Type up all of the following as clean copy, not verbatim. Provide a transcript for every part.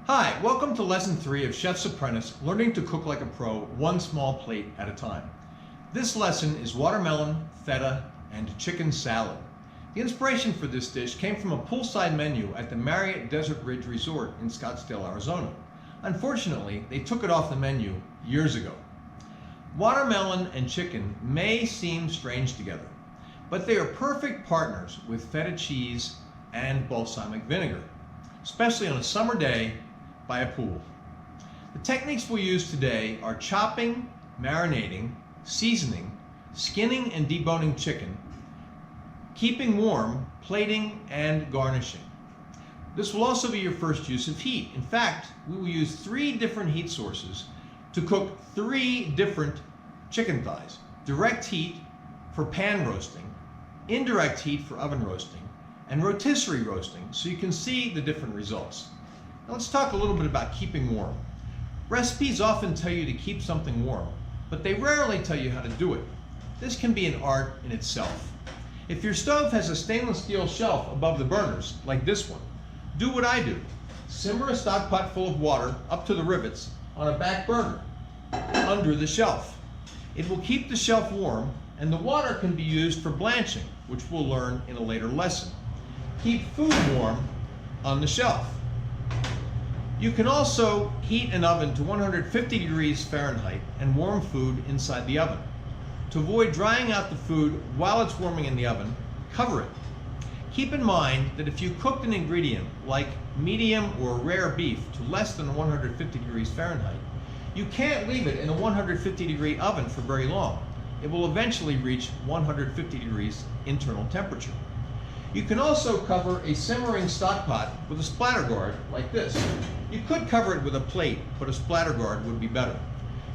Hi, welcome to Lesson 3 of Chef's Apprentice, learning to cook like a pro, one small plate at a time. This lesson is watermelon, feta, and chicken salad. The inspiration for this dish came from a poolside menu at the Marriott Desert Ridge Resort in Scottsdale, Arizona. Unfortunately, they took it off the menu years ago. Watermelon and chicken may seem strange together, but they are perfect partners with feta cheese and balsamic vinegar, especially on a summer day by a pool. The techniques we'll use today are chopping, marinating, seasoning, skinning and deboning chicken, keeping warm, plating, and garnishing. This will also be your first use of heat. In fact, we will use 3 different heat sources to cook 3 different chicken thighs. Direct heat for pan roasting, indirect heat for oven roasting, and rotisserie roasting, so you can see the different results. Now let's talk a little bit about keeping warm. Recipes often tell you to keep something warm, but they rarely tell you how to do it. This can be an art in itself. If your stove has a stainless steel shelf above the burners, like this one, do what I do. Simmer a stock pot full of water up to the rivets on a back burner under the shelf. It will keep the shelf warm, and the water can be used for blanching, which we'll learn in a later lesson. Keep food warm on the shelf. You can also heat an oven to 150 degrees Fahrenheit and warm food inside the oven. To avoid drying out the food while it's warming in the oven, cover it. Keep in mind that if you cooked an ingredient like medium or rare beef to less than 150 degrees Fahrenheit, you can't leave it in a 150 degree oven for very long. It will eventually reach 150 degrees internal temperature. You can also cover a simmering stock pot with a splatter guard like this. You could cover it with a plate, but a splatter guard would be better.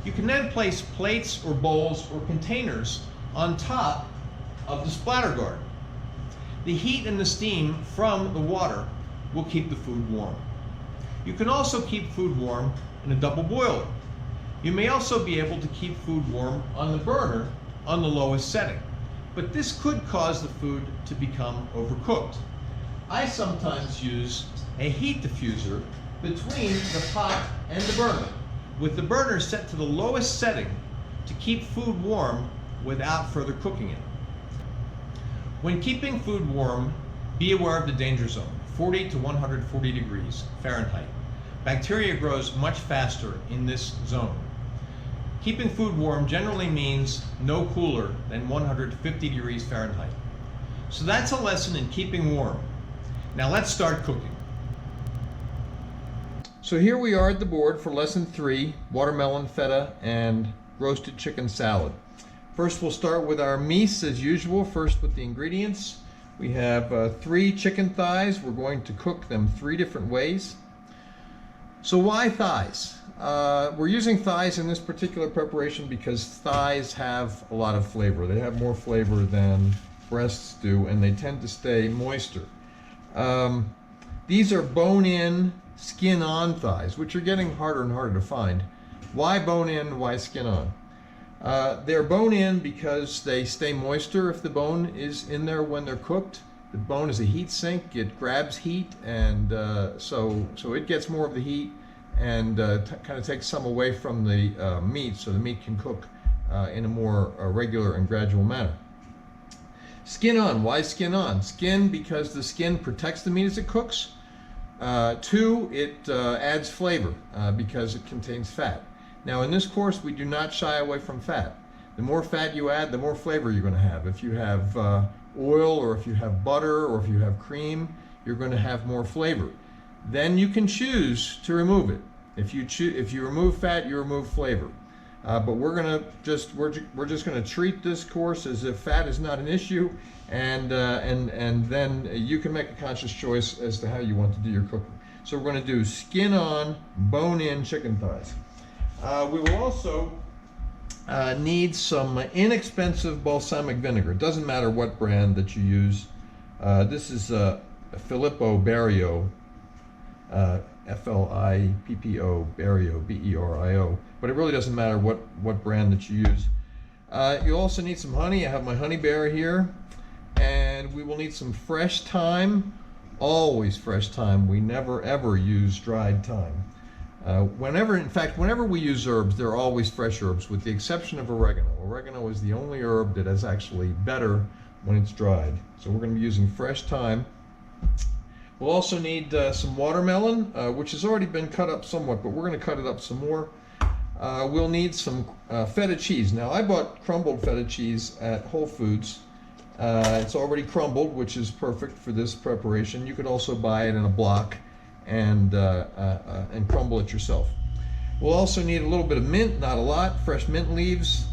You can then place plates or bowls or containers on top of the splatter guard. The heat and the steam from the water will keep the food warm. You can also keep food warm in a double boiler. You may also be able to keep food warm on the burner on the lowest setting, but this could cause the food to become overcooked. I sometimes use a heat diffuser between the pot and the burner, with the burner set to the lowest setting to keep food warm without further cooking it. When keeping food warm, be aware of the danger zone, 40 to 140 degrees Fahrenheit. Bacteria grows much faster in this zone. Keeping food warm generally means no cooler than 150 degrees Fahrenheit. So that's a lesson in keeping warm. Now let's start cooking. So here we are at the board for lesson 3, watermelon, feta, and roasted chicken salad. First we'll start with our meats as usual, first with the ingredients. We have 3 chicken thighs. We're going to cook them 3 different ways. So why thighs? We're using thighs in this particular preparation because thighs have a lot of flavor. They have more flavor than breasts do, and they tend to stay moister. These are bone-in, skin-on thighs, which are getting harder and harder to find. Why bone-in, why skin-on? They're bone-in because they stay moister if the bone is in there when they're cooked. The bone is a heat sink. It grabs heat, and so it gets more of the heat and kind of takes some away from the meat, so the meat can cook in a more regular and gradual manner. Skin on. Why skin on? Skin because the skin protects the meat as it cooks. 2, it adds flavor because it contains fat. Now in this course we do not shy away from fat. The more fat you add, the more flavor you're going to have. If you have oil, or if you have butter, or if you have cream, you're going to have more flavor. Then you can choose to remove it. If you remove fat, you remove flavor. But we're just going to treat this course as if fat is not an issue, and then you can make a conscious choice as to how you want to do your cooking. So we're going to do skin on, bone in chicken thighs. We will also need some inexpensive balsamic vinegar. It doesn't matter what brand that you use. This is Filippo Berio, F-L-I-P-P-O, Berio, B-E-R-I-O. But it really doesn't matter what brand that you use. You also need some honey. I have my honey bear here. And we will need some fresh thyme, always fresh thyme. We never ever use dried thyme. In fact, whenever we use herbs, they're always fresh herbs, with the exception of oregano. Oregano is the only herb that is actually better when it's dried. So we're going to be using fresh thyme. We'll also need some watermelon, which has already been cut up somewhat, but we're going to cut it up some more. We'll need some feta cheese. Now, I bought crumbled feta cheese at Whole Foods. It's already crumbled, which is perfect for this preparation. You could also buy it in a block and crumble it yourself. We'll also need a little bit of mint, not a lot, fresh mint leaves.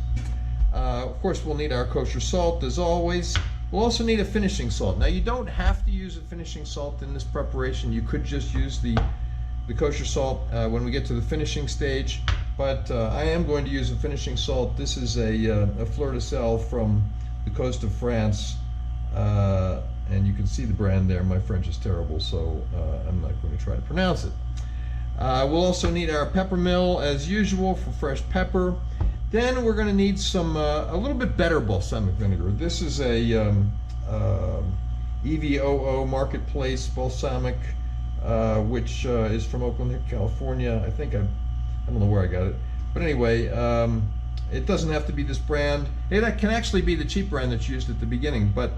Of course, we'll need our kosher salt, as always. We'll also need a finishing salt. Now, you don't have to use a finishing salt in this preparation. You could just use the kosher salt when we get to the finishing stage, but I am going to use a finishing salt. This is a Fleur from the coast of France, and you can see the brand there. My French is terrible, so I'm not going to try to pronounce it. We'll also need our Peppermill, as usual, for fresh pepper. Then we're going to need some a little bit better balsamic vinegar. This is a EVOO Marketplace balsamic, which is from Oakland, California. I don't know where I got it, but anyway, it doesn't have to be this brand. It can actually be the cheap brand that's used at the beginning, but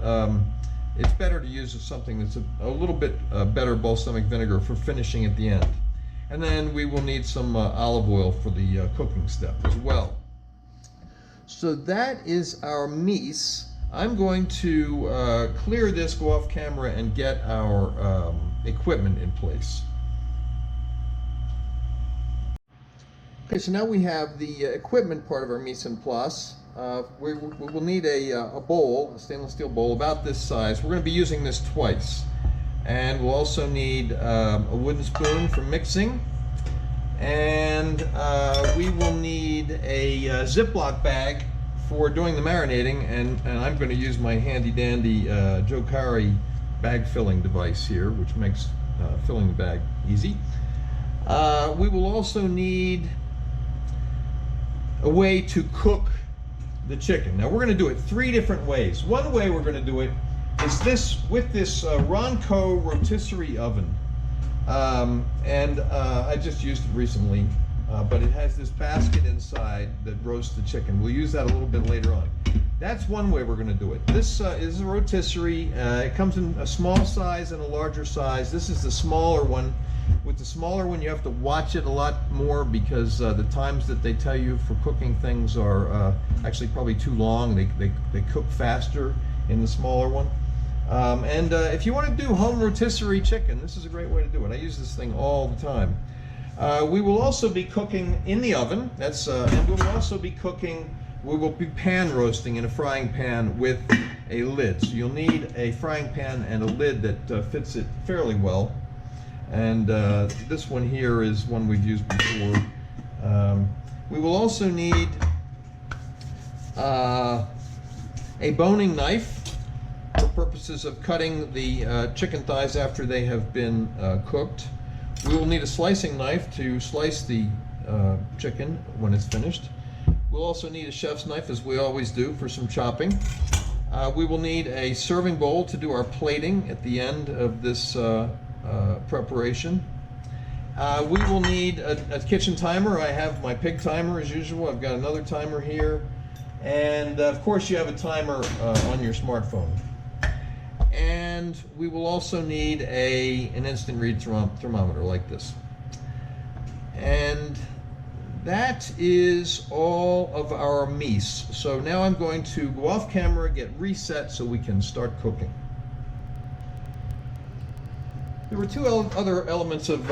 it's better to use something that's a little bit better balsamic vinegar for finishing at the end. And then we will need some olive oil for the cooking step as well. So that is our mise. I'm going to clear this, go off camera, and get our equipment in place. Okay, so now we have the equipment part of our mise en place. We will need a bowl, a stainless steel bowl about this size. We're going to be using this twice. And we'll also need a wooden spoon for mixing. And we will need a Ziploc bag for doing the marinating, and I'm going to use my handy dandy Joe Cari bag filling device here, which makes filling the bag easy. We will also need a way to cook the chicken. Now, we're going to do it 3 different ways. One way we're going to do it is with this Ronco rotisserie oven. I just used it recently, but it has this basket inside that roasts the chicken. We'll use that a little bit later on. That's one way we're going to do it. This is a rotisserie. It comes in a small size and a larger size. This is the smaller one. With the smaller one, you have to watch it a lot more because the times that they tell you for cooking things are actually probably too long. They cook faster in the smaller one. If you want to do home rotisserie chicken, this is a great way to do it. I use this thing all the time. We will also be cooking in the oven. And we will also be we will be pan roasting in a frying pan with a lid. So you'll need a frying pan and a lid that fits it fairly well. And this one here is one we've used before. We will also need a boning knife for purposes of cutting the chicken thighs after they have been cooked. We will need a slicing knife to slice the chicken when it's finished. We'll also need a chef's knife, as we always do, for some chopping. We will need a serving bowl to do our plating at the end of this preparation. We will need a kitchen timer. I have my pig timer as usual. I've got another timer here. And of course you have a timer on your smartphone. And we will also need an instant read thermometer like this. And that is all of our mise. So now I'm going to go off camera, get reset so we can start cooking. There were 2 other elements of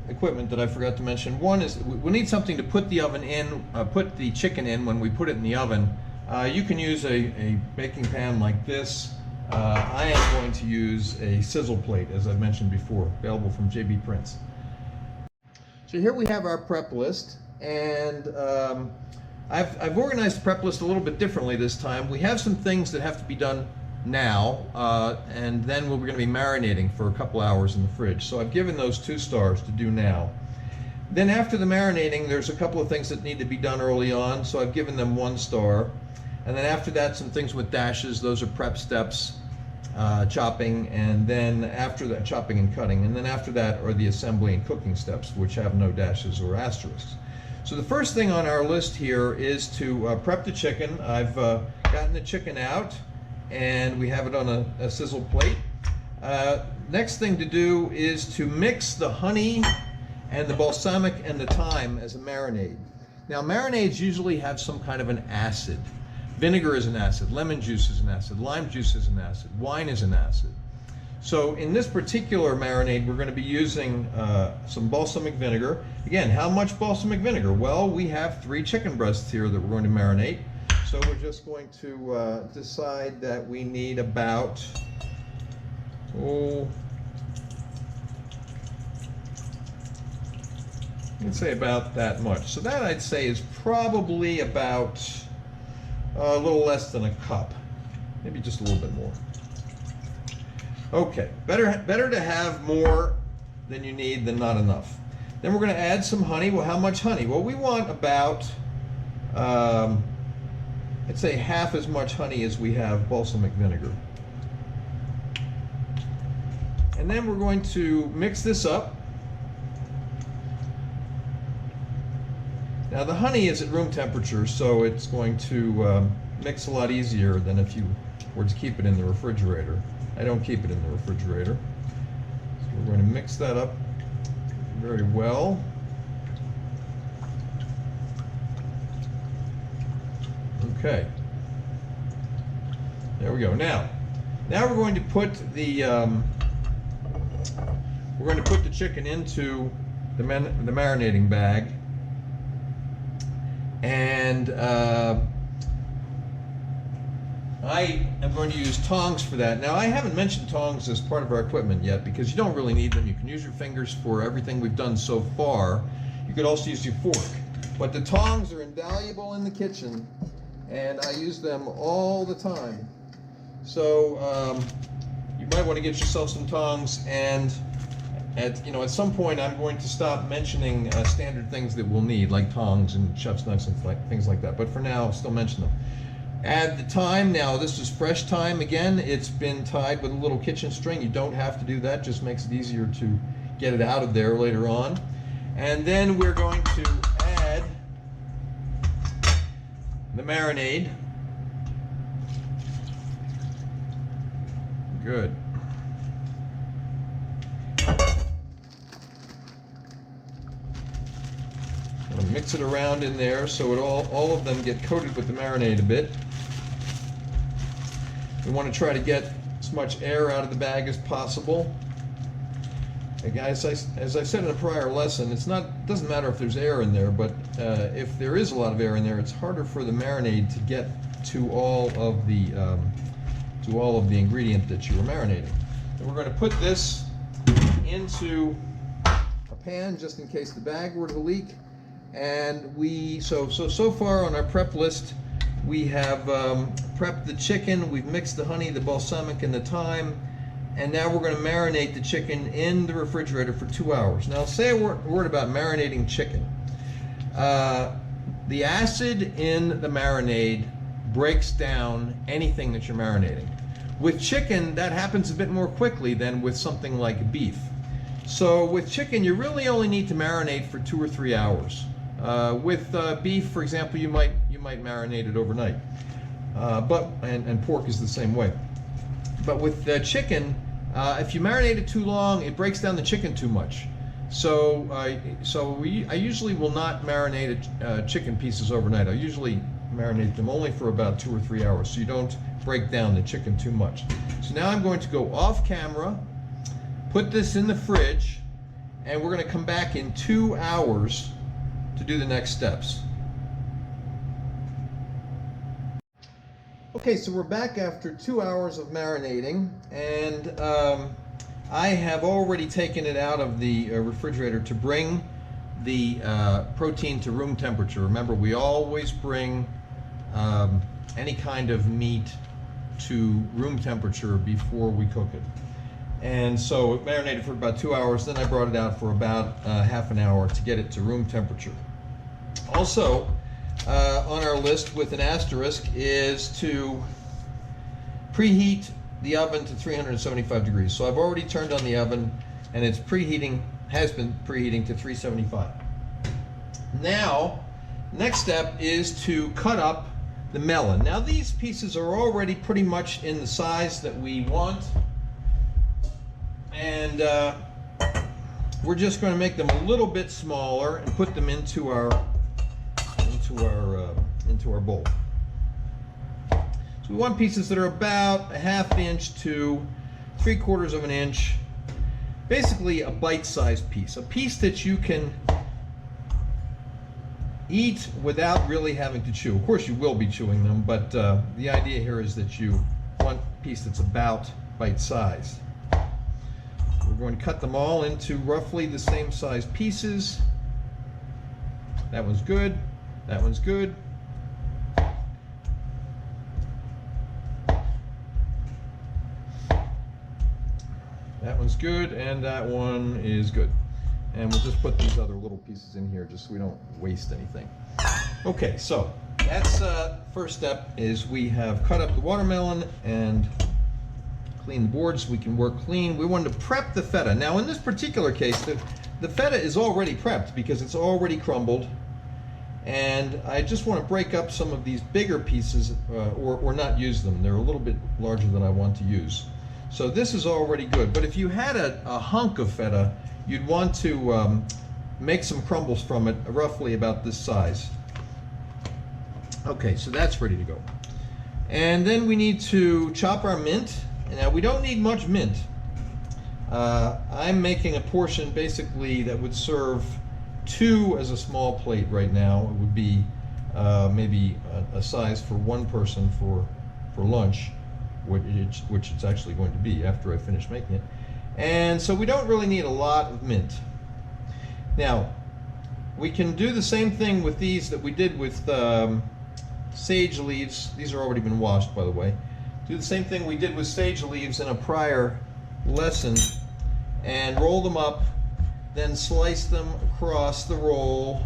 equipment that I forgot to mention. One is we need something to put the oven in, put the chicken in when we put it in the oven. You can use a baking pan like this. I am going to use a sizzle plate, as I mentioned before, available from JB Prince. So here we have our prep list, and I've organized the prep list a little bit differently this time. We have some things that have to be done now, and then we're going to be marinating for a couple hours in the fridge. So I've given those 2 stars to do now. Then after the marinating, there's a couple of things that need to be done early on, so I've given them 1 star. And then after that, some things with dashes. Those are prep steps. chopping, and then after that, chopping and cutting, and then after that are the assembly and cooking steps, which have no dashes or asterisks. So the first thing on our list here is to prep the chicken. I've gotten the chicken out, and we have it on a sizzle plate. Next thing to do is to mix the honey and the balsamic and the thyme as a marinade. Now, marinades usually have some kind of an acid. Vinegar is an acid, lemon juice is an acid, lime juice is an acid, wine is an acid. So in this particular marinade, we're going to be using some balsamic vinegar. Again, how much balsamic vinegar? Well, we have 3 chicken breasts here that we're going to marinate. So we're just going to decide that we need about, let's say about that much. So that, I'd say, is probably about a little less than a cup, maybe just a little bit more. Okay, better to have more than you need than not enough. Then we're going to add some honey. Well, how much honey? Well, we want about, I'd say half as much honey as we have balsamic vinegar. And then we're going to mix this up. Now the honey is at room temperature, so it's going to mix a lot easier than if you were to keep it in the refrigerator. I don't keep it in the refrigerator. So we're going to mix that up very well. Okay. There we go. Now we're going to put the chicken into the marinating bag. And I am going to use tongs for that. Now, I haven't mentioned tongs as part of our equipment yet because you don't really need them. You can use your fingers for everything we've done so far. You could also use your fork. But the tongs are invaluable in the kitchen, and I use them all the time. So you might want to get yourself some tongs, and at some point I'm going to stop mentioning standard things that we'll need, like tongs and chef's knives and things like that. But for now, I'll still mention them. Add the thyme. Now, this is fresh thyme. Again, it's been tied with a little kitchen string. You don't have to do that. Just makes it easier to get it out of there later on. And then we're going to add the marinade. Good. Mix it around in there so all of them get coated with the marinade a bit. We want to try to get as much air out of the bag as possible. Again, as I said in a prior lesson, doesn't matter if there's air in there, but if there is a lot of air in there, it's harder for the marinade to get to all of the ingredient that you were marinating. And we're going to put this into a pan just in case the bag were to leak. And so far on our prep list, we have prepped the chicken, we've mixed the honey, the balsamic, and the thyme, and now we're going to marinate the chicken in the refrigerator for 2 hours. Now, say a word about marinating chicken. The acid in the marinade breaks down anything that you're marinating. With chicken, that happens a bit more quickly than with something like beef. So with chicken, you really only need to marinate for 2 or 3 hours. With beef, for example, you might marinate it overnight. And pork is the same way. But with chicken, if you marinate it too long, it breaks down the chicken too much. So I usually will not marinate chicken pieces overnight. I usually marinate them only for about 2 or 3 hours, so you don't break down the chicken too much. So now I'm going to go off camera, put this in the fridge, and we're going to come back in 2 hours to do the next steps. Okay, so we're back after 2 hours of marinating, and I have already taken it out of the refrigerator to bring the protein to room temperature. Remember, we always bring any kind of meat to room temperature before we cook it. And so it marinated for about 2 hours, then I brought it out for about half an hour to get it to room temperature. Also, on our list with an asterisk is to preheat the oven to 375 degrees. So I've already turned on the oven, and it's preheating, has been preheating to 375. Now, next step is to cut up the melon. Now these pieces are already pretty much in the size that we want, and we're just going to make them a little bit smaller and put them into our bowl. So we want pieces that are about a 1/2 inch to 3/4 of an inch, basically a bite-sized piece, a piece that you can eat without really having to chew. Of course you will be chewing them, but the idea here is that you want a piece that's about bite-sized. We're going to cut them all into roughly the same size pieces. That one's good. That one's good. That one's good, and that one is good. And we'll just put these other little pieces in here just so we don't waste anything. Okay, so that's first step is we have cut up the watermelon and clean the boards so we can work clean. We wanted to prep the feta. Now in this particular case, the feta is already prepped because it's already crumbled, and I just want to break up some of these bigger pieces or not use them. They're a little bit larger than I want to use. So this is already good, but if you had a hunk of feta, you'd want to make some crumbles from it, roughly about this size. Okay, so that's ready to go. And then we need to chop our mint. Now we don't need much mint. I'm making a portion basically that would serve 2 as a small plate right now. It would be maybe a size for 1 person for lunch, which it's actually going to be after I finish making it. And so we don't really need a lot of mint. Now, we can do the same thing with these that we did with sage leaves. These are already been washed, by the way. Do the same thing we did with sage leaves in a prior lesson, and roll them up, then slice them across the roll,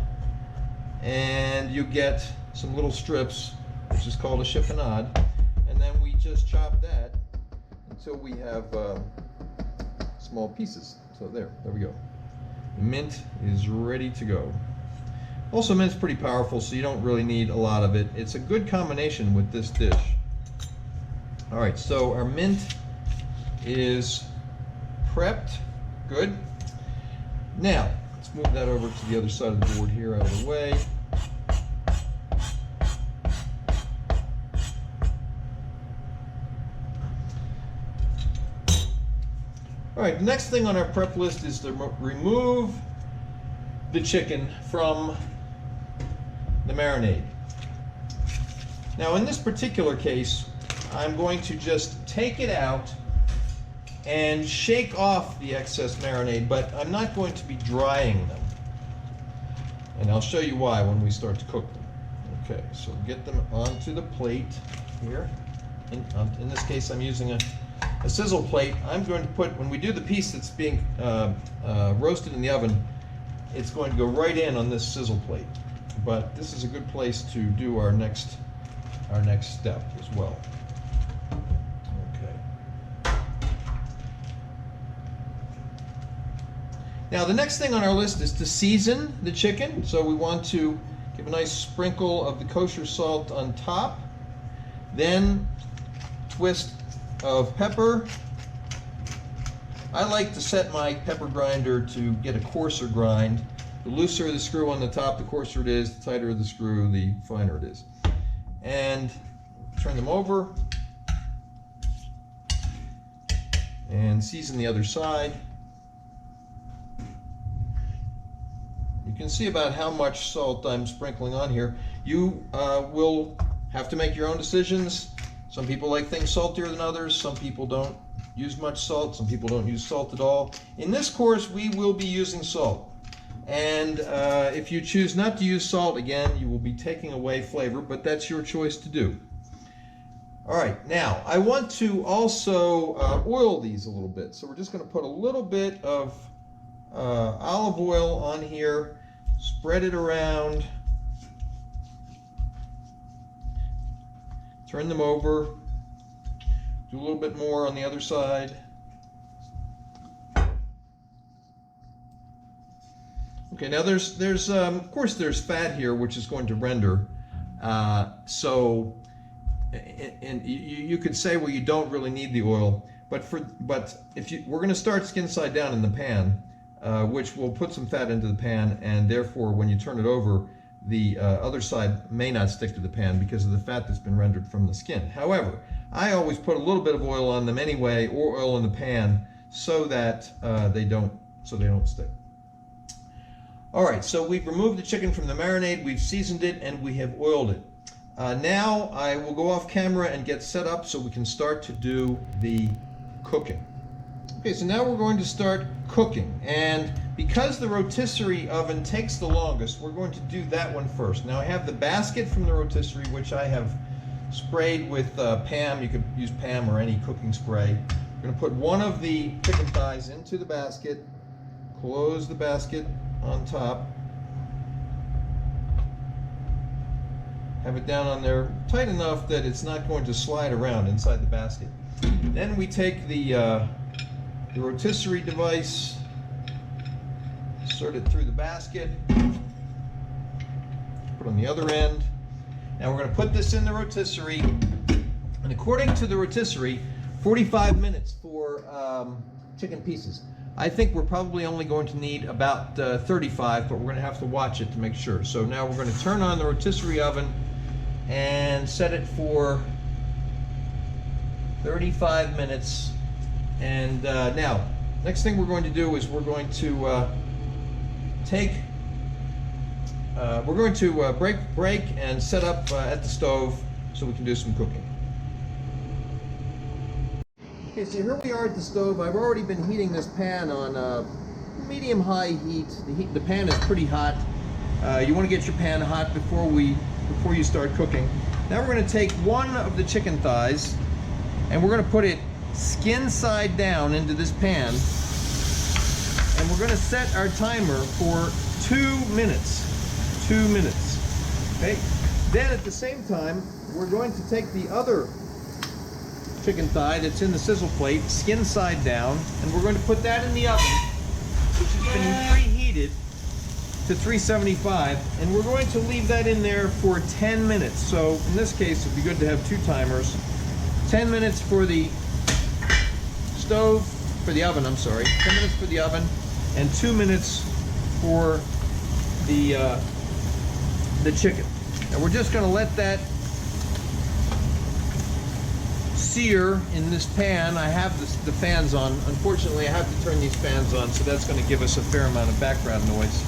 and you get some little strips, which is called a chiffonade, and then we just chop that until we have small pieces. So there we go. The mint is ready to go. Also, mint's pretty powerful, so you don't really need a lot of it. It's a good combination with this dish. All right, so our mint is prepped. Good. Now, let's move that over to the other side of the board here, out of the way. All right, the next thing on our prep list is to remove the chicken from the marinade. Now, in this particular case, I'm going to just take it out and shake off the excess marinade, but I'm not going to be drying them. And I'll show you why when we start to cook them. Okay, so get them onto the plate here. In this case, I'm using a sizzle plate. I'm going to put, when we do the piece that's being roasted in the oven, it's going to go right in on this sizzle plate. But this is a good place to do our next step as well. Okay. Now the next thing on our list is to season the chicken. So we want to give a nice sprinkle of the kosher salt on top, then twist of pepper. I like to set my pepper grinder to get a coarser grind. The looser the screw on the top, the coarser it is. The tighter the screw, the finer it is. And turn them over and season the other side. You can see about how much salt I'm sprinkling on here. You will have to make your own decisions. Some people like things saltier than others. Some people don't use much salt. Some people don't use salt at all. In this course, we will be using salt. And if you choose not to use salt, again, you will be taking away flavor, but that's your choice to do. All right, now I want to also oil these a little bit. So we're just going to put a little bit of olive oil on here, spread it around, turn them over, Do a little bit more on the other side. Okay, now there's of course there's fat here which is going to render. So you could say, well, you don't really need the oil, but if we're going to start skin side down in the pan, which will put some fat into the pan, and therefore when you turn it over, the other side may not stick to the pan because of the fat that's been rendered from the skin. However, I always put a little bit of oil on them anyway, or oil in the pan, so that they don't stick. All right, so we've removed the chicken from the marinade, we've seasoned it, and we have oiled it. Now I will go off camera and get set up so we can start to do the cooking. Okay, so now we're going to start cooking, and because the rotisserie oven takes the longest, we're going to do that one first. Now I have the basket from the rotisserie, which I have sprayed with Pam. You could use Pam or any cooking spray. I'm going to put one of the chicken thighs into the basket, close the basket on top, have it down on there tight enough that it's not going to slide around inside the basket. Then we take the rotisserie device, insert it through the basket, put on the other end. Now we're going to put this in the rotisserie, and according to the rotisserie, 45 minutes for chicken pieces. I think we're probably only going to need about 35, but we're going to have to watch it to make sure. So now we're going to turn on the rotisserie oven and set it for 35 minutes. And now, next thing we're going to do is we're going to break and set up at the stove so we can do some cooking. Okay, so here we are at the stove. I've already been heating this pan on medium-high heat. The pan is pretty hot. You want to get your pan hot before you start cooking. Now we're going to take one of the chicken thighs and we're going to put it skin side down into this pan, and we're going to set our timer for 2 minutes. 2 minutes. Okay. Then at the same time, we're going to take the other chicken thigh that's in the sizzle plate, skin side down, and we're going to put that in the oven, which has been preheated to 375, and we're going to leave that in there for 10 minutes. So in this case, it'd be good to have two timers. 10 minutes for the oven, I'm sorry. 10 minutes for the oven, and 2 minutes for the chicken. And we're just going to let that sear in this pan. I have the fans on. Unfortunately, I have to turn these fans on, so that's going to give us a fair amount of background noise.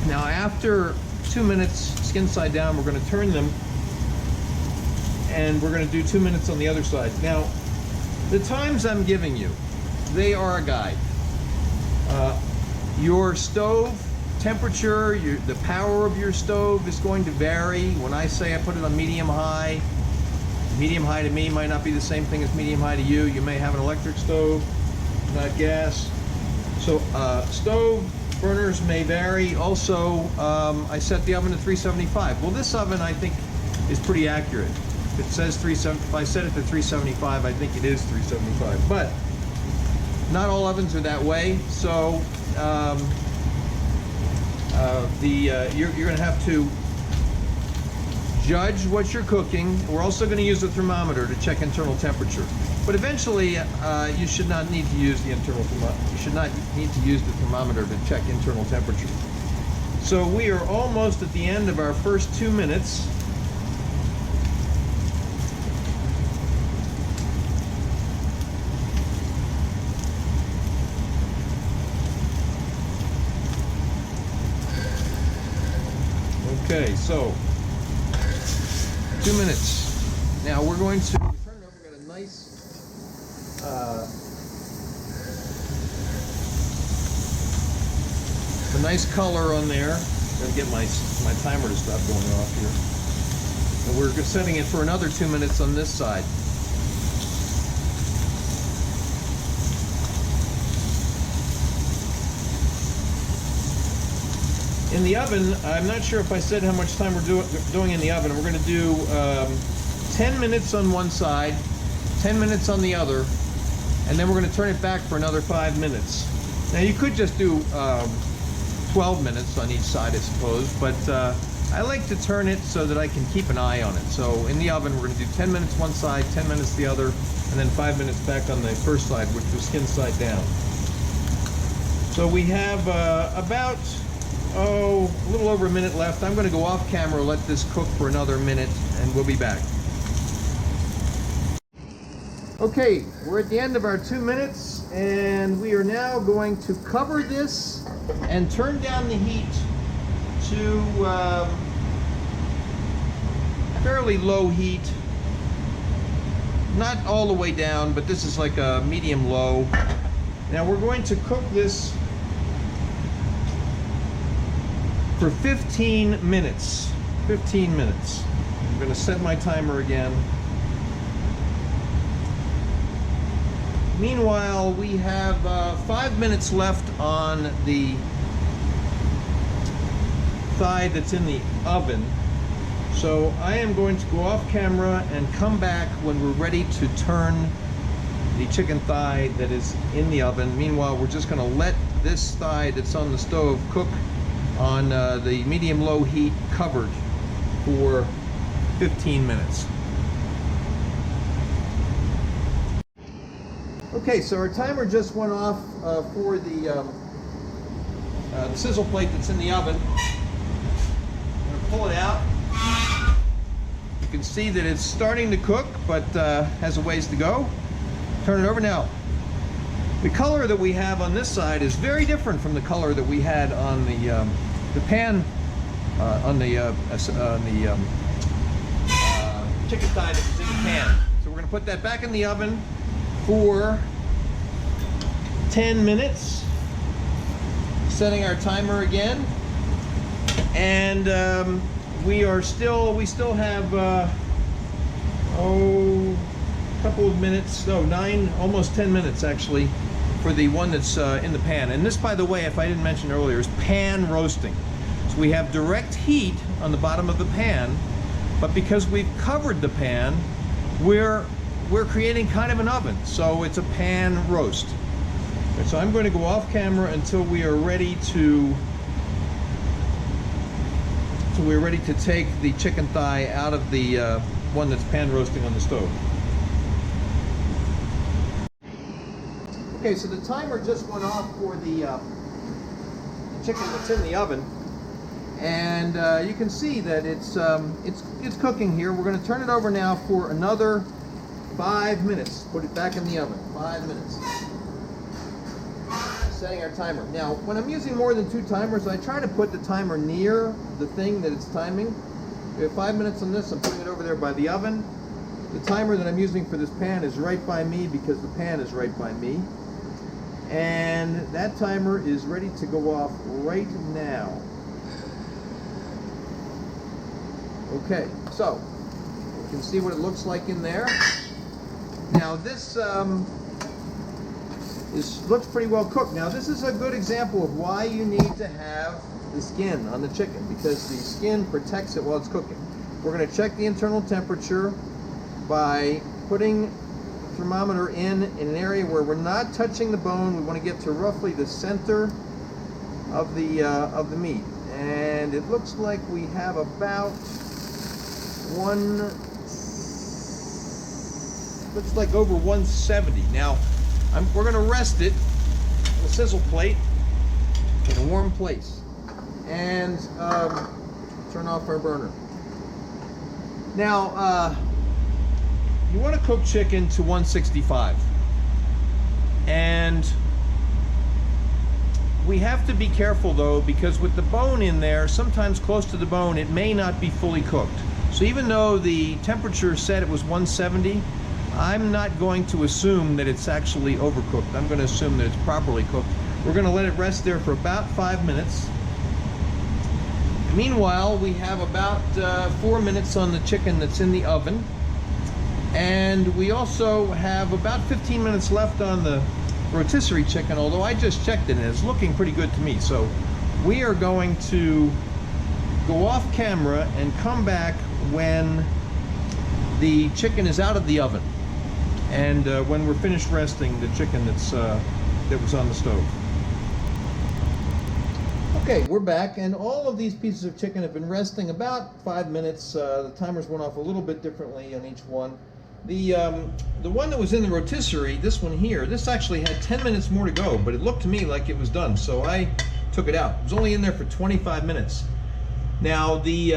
Now, after 2 minutes, skin side down, we're going to turn them, and we're going to do 2 minutes on the other side. Now, the times I'm giving you, they are a guide. Your stove temperature, the power of your stove is going to vary. When I say I put it on medium-high to me might not be the same thing as medium-high to you. You may have an electric stove, not gas. So stove burners may vary. Also, I set the oven to 375. Well, this oven, I think, is pretty accurate. If it says 375, if I set it to 375, I think it is 375. But not all ovens are that way. So you're going to have to judge what you're cooking. We're also going to use a thermometer to check internal temperature. But eventually, you should not need to use the thermometer to check internal temperature. So we are almost at the end of our first 2 minutes. Okay, so 2 minutes. Now we're going to turn it over. We've got a nice color on there. I'm going to get my timer to stop going off here. And we're setting it for another 2 minutes on this side. In the oven, I'm not sure if I said how much time we're doing in the oven. We're going to do 10 minutes on one side, 10 minutes on the other, and then we're going to turn it back for another 5 minutes. Now you could just do 12 minutes on each side, I suppose, but I like to turn it so that I can keep an eye on it. So in the oven, we're going to do 10 minutes one side, 10 minutes the other, and then 5 minutes back on the first side, which was skin side down. So we have about, a little over a minute left. I'm going to go off camera, let this cook for another minute, and we'll be back. Okay, we're at the end of our 2 minutes, and we are now going to cover this and turn down the heat to fairly low heat. Not all the way down, but this is like a medium low. Now we're going to cook this for 15 minutes. 15 minutes. I'm going to set my timer again. Meanwhile, we have 5 minutes left on the thigh that's in the oven. So I am going to go off camera and come back when we're ready to turn the chicken thigh that is in the oven. Meanwhile, we're just going to let this thigh that's on the stove cook on the medium-low heat, covered for 15 minutes. Okay, so our timer just went off for the sizzle plate that's in the oven. I'm going to pull it out. You can see that it's starting to cook, but has a ways to go. Turn it over now. The color that we have on this side is very different from the color that we had on the pan, on the chicken thigh that was in the pan. So we're going to put that back in the oven for 10 minutes, setting our timer again, and we still have a couple of minutes, almost 10 minutes actually, for the one that's in the pan. And this, by the way, if I didn't mention earlier, is pan roasting. So we have direct heat on the bottom of the pan, but because we've covered the pan, we're creating kind of an oven, so it's a pan roast. And so I'm going to go off camera until we are ready to take the chicken thigh out of the one that's pan roasting on the stove. Okay, so the timer just went off for the chicken that's in the oven, and you can see that it's cooking here. We're going to turn it over now for another 5 minutes. Put it back in the oven. 5 minutes. Setting our timer. Now, when I'm using more than 2 timers, I try to put the timer near the thing that it's timing. We have 5 minutes on this. I'm putting it over there by the oven. The timer that I'm using for this pan is right by me because the pan is right by me. And that timer is ready to go off right now. Okay, so you can see what it looks like in there. Now this looks pretty well cooked. Now this is a good example of why you need to have the skin on the chicken, because the skin protects it while it's cooking. We're going to check the internal temperature by putting the thermometer in an area where we're not touching the bone. We want to get to roughly the center of the meat, and it looks like we have about looks like over 170. Now, we're going to rest it on the sizzle plate in a warm place and turn off our burner. Now, you want to cook chicken to 165, and we have to be careful though, because with the bone in there, sometimes close to the bone, it may not be fully cooked. So even though the temperature said it was 170, I'm not going to assume that it's actually overcooked. I'm going to assume that it's properly cooked. We're going to let it rest there for about 5 minutes. Meanwhile, we have about 4 minutes on the chicken that's in the oven. And we also have about 15 minutes left on the rotisserie chicken, although I just checked it and it's looking pretty good to me. So we are going to go off camera and come back when the chicken is out of the oven, and when we're finished resting the chicken that was on the stove. Okay, we're back, and all of these pieces of chicken have been resting about 5 minutes. The timers went off a little bit differently on each one. The one that was in the rotisserie, this one here, this actually had 10 minutes more to go, but it looked to me like it was done, so I took it out. It was only in there for 25 minutes. Now, the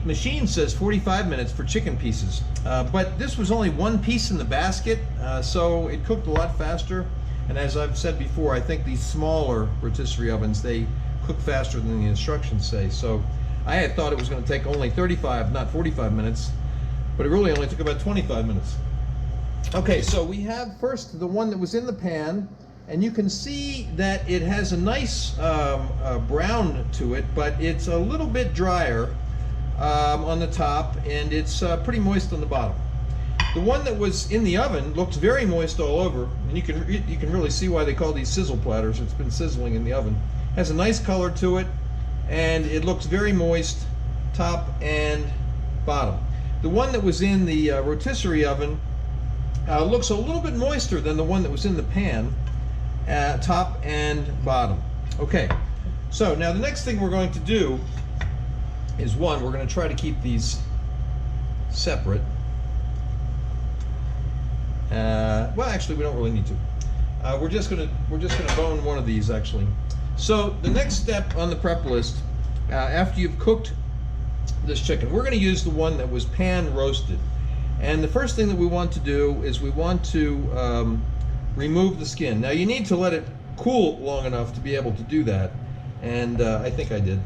machine says 45 minutes for chicken pieces, but this was only one piece in the basket, so it cooked a lot faster. And as I've said before, I think these smaller rotisserie ovens, they cook faster than the instructions say. So I had thought it was going to take only 35, not 45 minutes, but it really only took about 25 minutes. Okay, so we have first the one that was in the pan, and you can see that it has a nice brown to it, but it's a little bit drier on the top, and it's pretty moist on the bottom. The one that was in the oven looks very moist all over, and you can really see why they call these sizzle platters. It's been sizzling in the oven. Has a nice color to it, and it looks very moist, top and bottom. The one that was in the rotisserie oven looks a little bit moister than the one that was in the pan, top and bottom. Okay, so now the next thing we're going to do is we're going to try to keep these separate. Well, actually, we don't really need to. We're just gonna bone one of these actually. So the next step on the prep list, after you've cooked this chicken, we're going to use the one that was pan roasted. And the first thing that we want to do is we want to remove the skin. Now you need to let it cool long enough to be able to do that, and I think I did.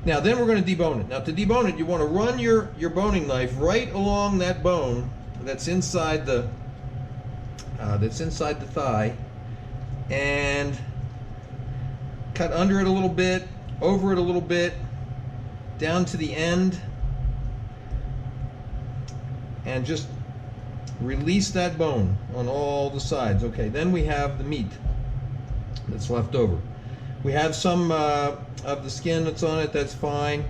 Now then we're going to debone it. Now to debone it, you want to run your boning knife right along that bone that's inside the thigh, and cut under it a little bit, over it a little bit, down to the end, and just release that bone on all the sides. Okay, then we have the meat that's left over. We have some of the skin that's on it, that's fine.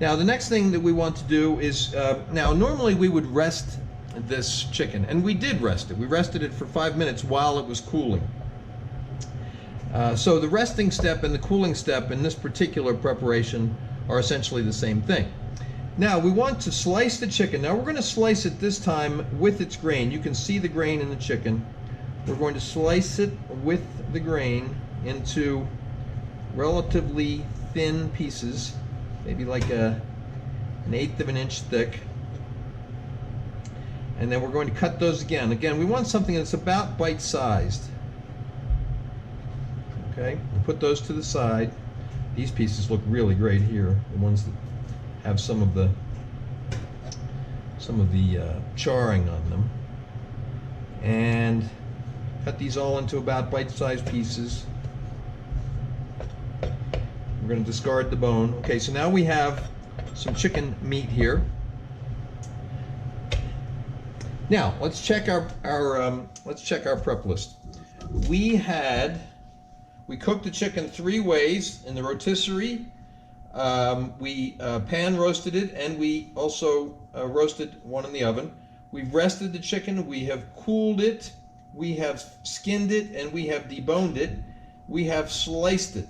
Now the next thing that we want to do is, now normally we would rest this chicken, and we did rest it. We rested it for 5 minutes while it was cooling. So the resting step and the cooling step in this particular preparation are essentially the same thing. Now we want to slice the chicken. Now we're going to slice it this time with its grain. You can see the grain in the chicken. We're going to slice it with the grain into relatively thin pieces, maybe like an 1/8 of an inch thick. And then we're going to cut those again. Again, we want something that's about bite-sized. Okay, we'll put those to the side. These pieces look really great here, the ones that have some of the charring on them. And cut these all into about bite-sized pieces. We're going to discard the bone. Okay, so now we have some chicken meat here. Now let's check our prep list. We cooked the chicken 3 ways in the rotisserie. We pan roasted it, and we also roasted one in the oven. We've rested the chicken, we have cooled it, we have skinned it, and we have deboned it. We have sliced it,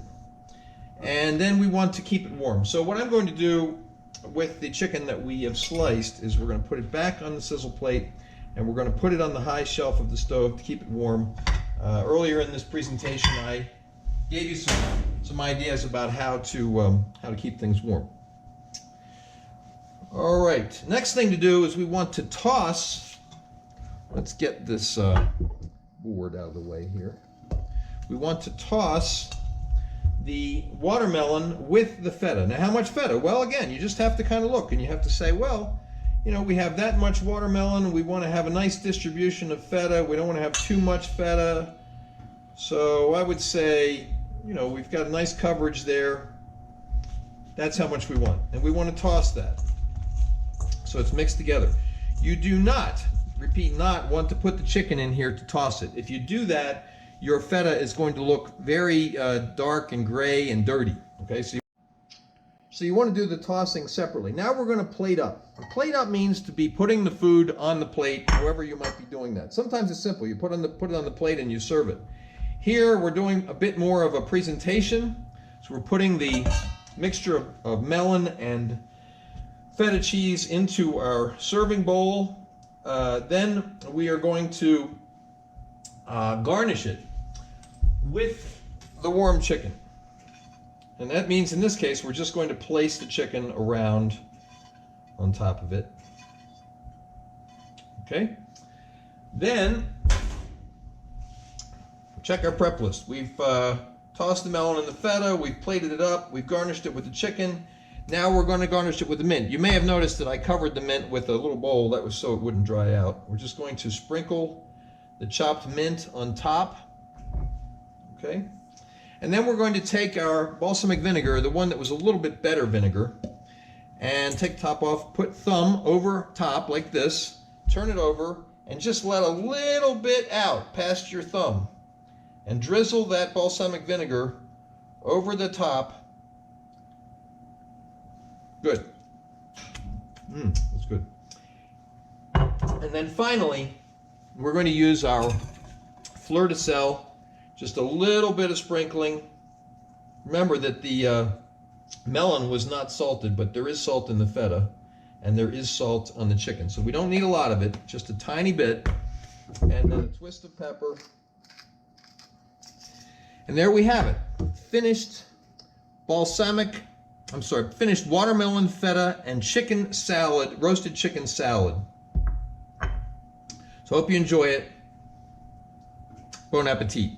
and then we want to keep it warm. So what I'm going to do with the chicken that we have sliced is we're going to put it back on the sizzle plate, and we're going to put it on the high shelf of the stove to keep it warm. Earlier in this presentation, I gave you some ideas about how to keep things warm. All right, next thing to do is we want to toss. Let's get this board out of the way here. We want to toss the watermelon with the feta. Now, how much feta? Well, again, you just have to kind of look, and you have to say, well, you know, we have that much watermelon, we want to have a nice distribution of feta, we don't want to have too much feta. So I would say, you know, we've got a nice coverage there. That's how much we want, and we want to toss that so it's mixed together. You do not, repeat, not want to put the chicken in here to toss it. If you do that, your feta is going to look very dark and gray and dirty. Okay, So you want to do the tossing separately. Now we're going to plate up. Plate up means to be putting the food on the plate, however you might be doing that. Sometimes it's simple. You put it on the plate and you serve it. Here we're doing a bit more of a presentation. So we're putting the mixture of melon and feta cheese into our serving bowl. Then we are going to garnish it with the warm chicken. And that means in this case, we're just going to place the chicken around on top of it. Okay. Then, check our prep list. We've tossed the melon and the feta, we've plated it up, we've garnished it with the chicken. Now we're going to garnish it with the mint. You may have noticed that I covered the mint with a little bowl. That was so it wouldn't dry out. We're just going to sprinkle the chopped mint on top. Okay. And then we're going to take our balsamic vinegar, the one that was a little bit better vinegar, and take the top off, put thumb over top like this, turn it over, and just let a little bit out past your thumb. And drizzle that balsamic vinegar over the top. Good. That's good. And then finally, we're going to use our Fleur de sel. Just a little bit of sprinkling. Remember that the melon was not salted, but there is salt in the feta, and there is salt on the chicken. So we don't need a lot of it, just a tiny bit. And then a twist of pepper. And there we have it. Finished finished watermelon, feta, and chicken salad, roasted chicken salad. So hope you enjoy it. Bon appetit.